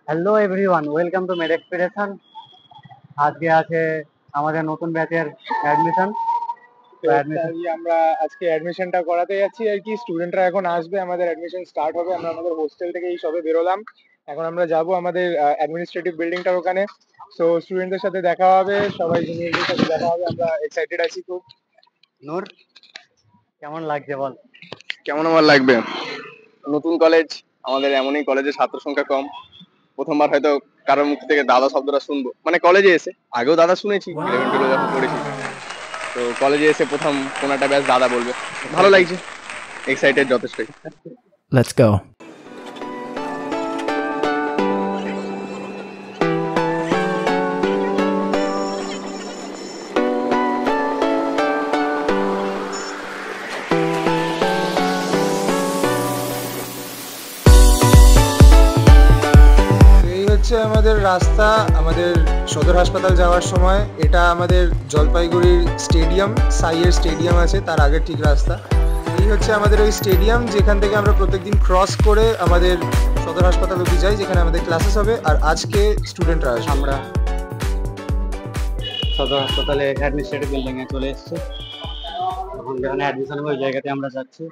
Hello everyone, welcome to made expiration. আজকে আছে আমাদের নতুন ব্যাচের অ্যাডমিশন। তো তাই আমরা আজকে অ্যাডমিশনটা করাতে যাচ্ছি আর কি। স্টুডেন্টরা এখন আসবে, আমাদের অ্যাডমিশন স্টার্ট হবে। আমরা আমাদের হোস্টেল থেকে এই সবে বেরোলাম। এখন আমরা যাব আমাদের অ্যাডমিনিস্ট্রেটিভ বিল্ডিংটার ওখানে। সো স্টুডেন্টদের সাথে দেখা হবে, সবাই জুনিয়রদের সাথে দেখা হবে। আমরা এক্সাইটেড আছি খুব। নূর, কেমন লাগছে বল? কেমন আমার লাগবে? নতুন কলেজ, আমাদের এমনই কলেজের ছাত্র সংখ্যা কম। প্রথমবার হয়তো কারোর মুখ থেকে দাদা শব্দটা শুনবো, মানে কলেজে এসে। আগেও দাদা শুনেছি 11-12 যখন পড়েছি, তো কলেজে এসে প্রথম কোন একটা ব্যাচ দাদা বলবে। ভালো লাগছে, এক্সাইটেড যথেষ্টই। Let's go. হচ্ছে আমাদের রাস্তা, আমাদের সদর হাসপাতাল যাওয়ার সময়। এটা আমাদের জলপাইগুড়ির স্টেডিয়াম, সাইয়ের স্টেডিয়াম আছে, তার আগের ঠিক রাস্তা। এই হচ্ছে আমাদের ওই স্টেডিয়াম, যেখান থেকে আমরা প্রত্যেকদিন ক্রস করে আমাদের সদর হাসপাতাল অবধি যাই, যেখানে আমাদের ক্লাসেস হবে। আর আজকে স্টুডেন্টরা আসবে। আমরা সদর হাসপাতালে অ্যাডমিনিস্ট্রেটিভ বিল্ডিং এ চলে এসেছি। এখন যেখানে অ্যাডমিশন হবে ওই জায়গাতে আমরা যাচ্ছি।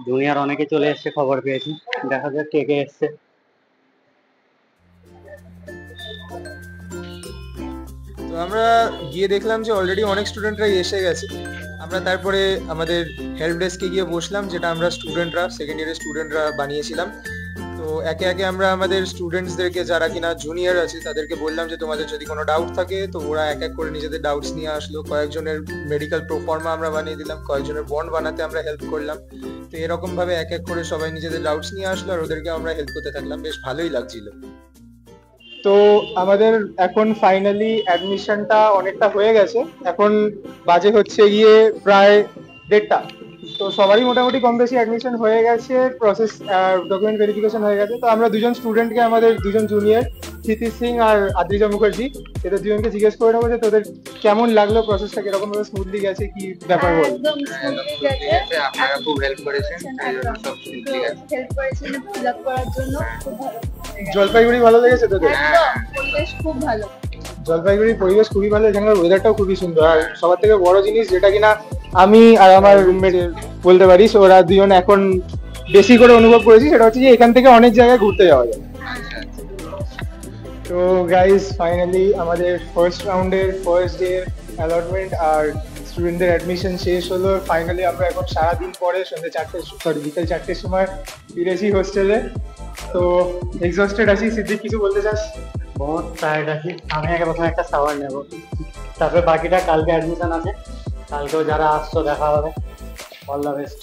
জুনিয়র অনেকে চলে এসছে, খবর পেয়েছি। দেখা যাক কে কে এসছে। তো আমরা গিয়ে দেখলাম যে অলরেডি অনেক স্টুডেন্টরাই এসে গেছে। আমরা তারপরে আমাদের হেল্প ডেস্কে গিয়ে বসলাম, যেটা আমরা স্টুডেন্টরা, সেকেন্ড ইয়ারের স্টুডেন্টরা বানিয়েছিলাম। তো একে একে আমরা আমাদের স্টুডেন্টসদেরকে, যারা কিনা জুনিয়র আছে, তাদেরকে বললাম যে তোমাদের যদি কোনো ডাউট থাকে। তো ওরা এক এক করে নিজেদের ডাউটস নিয়ে আসলো। কয়েকজনের মেডিকেল প্রোফর্মা আমরা বানিয়ে দিলাম, কয়েকজনের বন্ড বানাতে আমরা হেল্প করলাম। তো এরকম ভাবে এক এক করে সবাই নিজেদের ডাউটস নিয়ে আসলো, আর ওদেরকে আমরা হেল্প করতে থাকলাম। বেশ ভালোই লাগছিল। তো আমাদের এখন ফাইনালি অ্যাডমিশনটা অনেকটা হয়ে গেছে। এখন বাজে হচ্ছে গিয়ে প্রায় 1:30। তো সবারই মোটামুটি কম বেশি অ্যাডমিশন হয়ে গেছে, প্রসেস ডকুমেন্ট ভেরিফিকেশন হয়ে গেছে। তো আমরা দুজন স্টুডেন্টকে, আমাদের দুজন জুনিয়র ক্ষিতি সিং আর আদ্রিজা মুখার্জি, এদের দুজনকে জিজ্ঞেস করে নেবো যে তোদের কেমন লাগলো, প্রসেসটা কিরকম ভাবে স্মুথলি গেছে, কি ব্যাপার বল। একদম স্মুথলি গেছে। আপনারা খুব হেল্প করেছেন, এই জন্য সব স্মুথলি গেছে। হেল্প করেছেন ফিল আপ করার জন্য। খুব ভালো। জলপাইগুড়ি ভালো লেগেছে তোদের? একদম, পরিবেশ খুব ভালো। জলপাইগুড়ির পরিবেশ খুবই ভালো, এখানকার ওয়েদারটাও খুবই সুন্দর। আর সবার থেকে বড় জিনিস যেটা কিনা আমি আর আমার রুমমেট বলতে পারি, ওরা দুজন এখন বেশি করে অনুভব করেছি, সেটা হচ্ছে যে এখান থেকে অনেক জায়গায় ঘুরতে যাওয়া যায়। তো গাইস, ফাইনালি আমাদের ফার্স্ট রাউন্ডের ফার্স্ট ডে অ্যালটমেন্ট আর স্টুডেন্টদের অ্যাডমিশন শেষ হলো। ফাইনালি আমরা এখন সারাদিন পরে বিকেল 4টের সময় ফিরেছি হোস্টেলে। তো এক্সস্টেড আছি। সিদ্দিক, কিছু বলতে চাস? বহুত টায়ার্ড আছি। আমি আগে প্রথমে একটা শাওয়ার নেব, তারপরে বাকিটা কালকে অ্যাডমিশন আছে। কালকেও যারা আসছো দেখা হবে। All the best.